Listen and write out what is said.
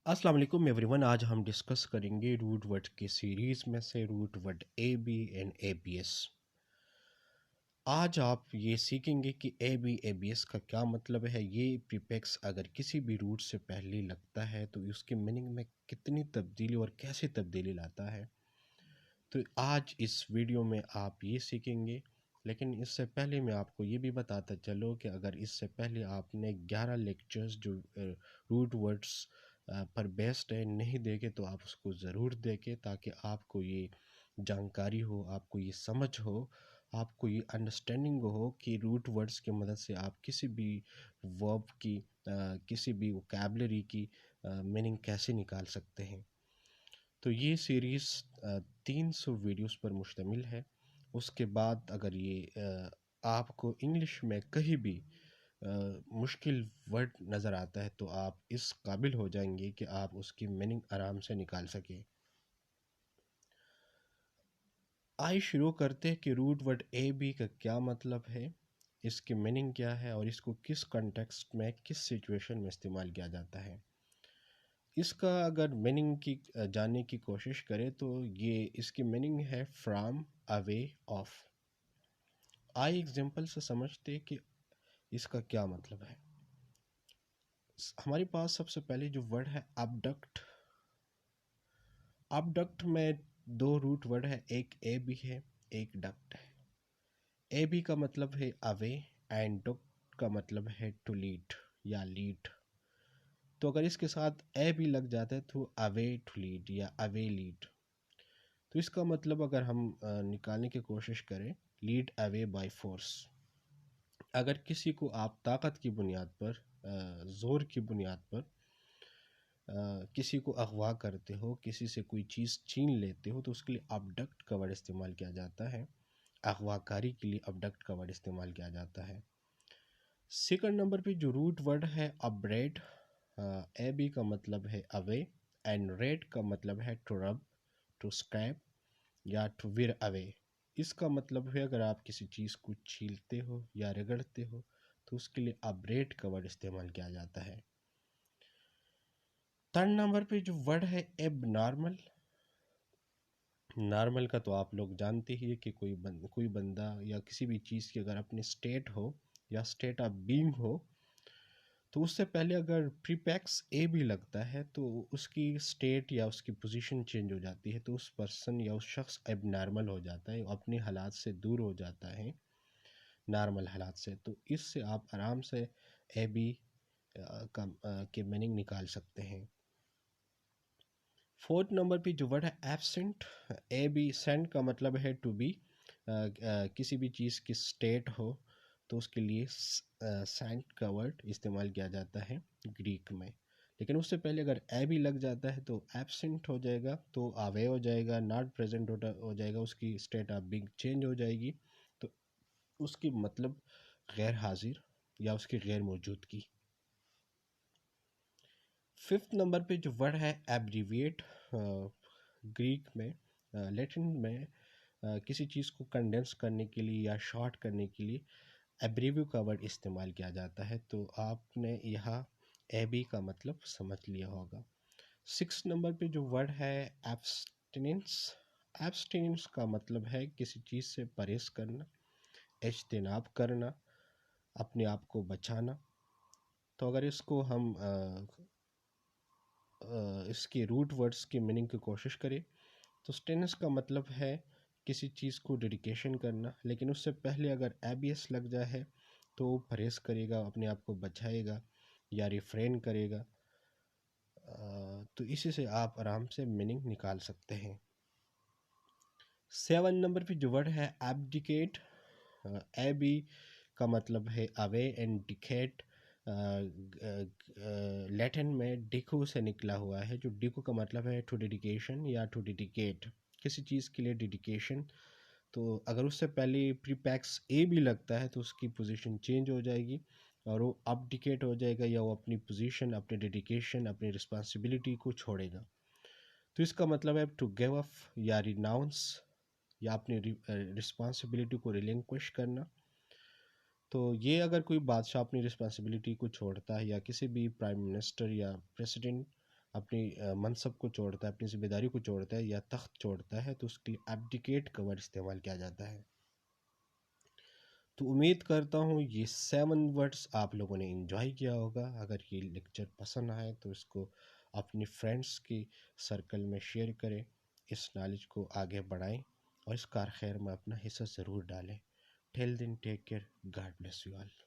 अस्सलाम वालेकुम एवरीवन। आज हम डिस्कस करेंगे रूट वर्ड की सीरीज़ में से root word A B and A B S. आज आप ये सीखेंगे कि ए बी एस का क्या मतलब है। ये प्रीफिक्स अगर किसी भी रूट से पहले लगता है तो उसके मीनिंग में कितनी तब्दीली और कैसे तब्दीली लाता है। तो आज इस वीडियो में आप ये सीखेंगे, लेकिन इससे पहले मैं आपको ये भी बताता चलो कि अगर इससे पहले आपने 11 लेक्चर्स जो रूट वर्ड्स पर बेस्ड है नहीं देखे तो आप उसको ज़रूर देखें, ताकि आपको ये जानकारी हो, आपको ये समझ हो, आपको ये अंडरस्टैंडिंग हो कि रूट वर्ड्स की मदद से आप किसी भी वर्ब की किसी भी वोकैबलरी की मीनिंग कैसे निकाल सकते हैं। तो ये सीरीज़ 300 वीडियोस पर मुश्तमिल है। उसके बाद अगर ये आपको इंग्लिश में कहीं भी मुश्किल वर्ड नज़र आता है तो आप इस काबिल हो जाएंगे कि आप उसकी मीनिंग आराम से निकाल सकें। आइए शुरू करते हैं कि रूट वर्ड ए बी का क्या मतलब है, इसकी मीनिंग क्या है और इसको किस कॉन्टेक्स्ट में किस सिचुएशन में इस्तेमाल किया जाता है। इसका अगर मीनिंग की जानने की कोशिश करें तो ये इसकी मीनिंग है फ्रॉम, अवे, ऑफ। आइए एग्जांपल से समझते हैं कि इसका क्या मतलब है। हमारे पास सबसे पहले जो वर्ड है abduct। abduct में दो रूट वर्ड है, एक ए बी है, एक डक्ट है। ए बी का मतलब है अवे एंड डक्ट का मतलब है टू लीड या लीड। तो अगर इसके साथ ए भी लग जाता है तो अवे टू लीड या अवे लीड। तो इसका मतलब अगर हम निकालने की कोशिश करें, लीड अवे बाय फोर्स। अगर किसी को आप ताकत की बुनियाद पर ज़ोर की बुनियाद पर किसी को अगवा करते हो, किसी से कोई चीज़ छीन लेते हो, तो उसके लिए अबडक्ट का वर्ड इस्तेमाल किया जाता है। अगवाकारी के लिए अबडक्ट का वर्ड इस्तेमाल किया जाता है। सेकंड नंबर पे जो रूट वर्ड है अपरेड। ए बी का मतलब है अवे एंड रेड का मतलब है टू रब, टू स्क्रैप या टू विर अवे। इसका मतलब है अगर आप किसी चीज़ को छीलते हो या रगड़ते हो तो उसके लिए अपरेड का वर्ड इस्तेमाल किया जाता है। थर्ड नंबर पे जो वर्ड है एब नॉर्मल। नॉर्मल का तो आप लोग जानते ही है कि कोई बंदा या किसी भी चीज़ की अगर अपनी स्टेट हो या स्टेट ऑफ बीइंग हो तो उससे पहले अगर प्रीफिक्स ए भी लगता है तो उसकी स्टेट या उसकी पोजीशन चेंज हो जाती है, तो उस पर्सन या उस शख्स एब नॉर्मल हो जाता है, अपने हालात से दूर हो जाता है नॉर्मल हालात से। तो इससे आप आराम से ए बी के मीनिंग निकाल सकते हैं। फोर्थ नंबर पे जो वर्ड है एब्सेंट। ए बी सेंट का मतलब है टू बी। किसी भी चीज़ की स्टेट हो तो उसके लिए सेंट का वर्ड इस्तेमाल किया जाता है ग्रीक में। लेकिन उससे पहले अगर ए भी लग जाता है तो एब्सेंट हो जाएगा, तो अवे हो जाएगा, नॉट प्रेजेंट हो जाएगा, उसकी स्टेट ऑफ बीइंग चेंज हो जाएगी। तो उसकी मतलब गैर हाजिर या उसकी गैर मौजूदगी। फिफ्थ नंबर पे जो वर्ड है एब्रीविएट। ग्रीक में लैटिन में किसी चीज़ को कंडेंस करने के लिए या शॉर्ट करने के लिए एब्रीवियो का वर्ड इस्तेमाल किया जाता है। तो आपने यहाँ ए बी का मतलब समझ लिया होगा। सिक्स नंबर पे जो वर्ड है एब्सटिनेंस। एब्सटिनेंस का मतलब है किसी चीज़ से परहेज करना, इज्तिनाब करना, अपने आप को बचाना। तो अगर इसको हम इसके रूट वर्ड्स की मीनिंग की कोशिश करें तो स्टेनस का मतलब है किसी चीज़ को डेडिकेशन करना, लेकिन उससे पहले अगर एबीएस लग जाए है तो वो परहेज़ करेगा, अपने आप को बचाएगा या रिफ्रेन करेगा। तो इसी से आप आराम से मीनिंग निकाल सकते हैं। सेवन नंबर पे जो वर्ड है एब्डिकेट। ए बी का मतलब है अवे एंड डिकेट लैटिन में डिको से निकला हुआ है, जो डिको का मतलब है टू डेडिकेशन या टू डेडिकेट, किसी चीज़ के लिए डेडिकेशन। तो अगर उससे पहले प्रीफिक्स ए भी लगता है तो उसकी पोजीशन चेंज हो जाएगी और वो अपडिकेट हो जाएगा या वो अपनी पोजीशन, अपनी डेडिकेशन, अपनी रिस्पॉन्सिबिलिटी को छोड़ेगा। तो इसका मतलब है टू गिव अप या रिनाउंस या अपनी रिस्पॉन्सिबिलिटी को रिलिंक्विश करना। तो ये अगर कोई बादशाह अपनी रिस्पॉन्सिबिलिटी को छोड़ता है या किसी भी प्राइम मिनिस्टर या प्रेसिडेंट اپنی منصب کو چھوڑتا ہے، اپنی ذمہ داری کو چھوڑتا ہے یا تخت چھوڑتا ہے تو اس کے لیے ایبڈیکیٹ کا ورڈ استعمال کیا جاتا ہے۔ تو امید کرتا ہوں یہ 7 ورڈس آپ لوگوں نے انجوائے کیا ہوگا۔ اگر یہ لیکچر پسند آئے تو اس کو اپنی فرینڈس کی سرکل میں شیئر کریں، اس نالج کو آگے بڑھائیں اور اس کار خیر میں اپنا حصہ ضرور ڈالیں۔ Till then take care, God bless you all.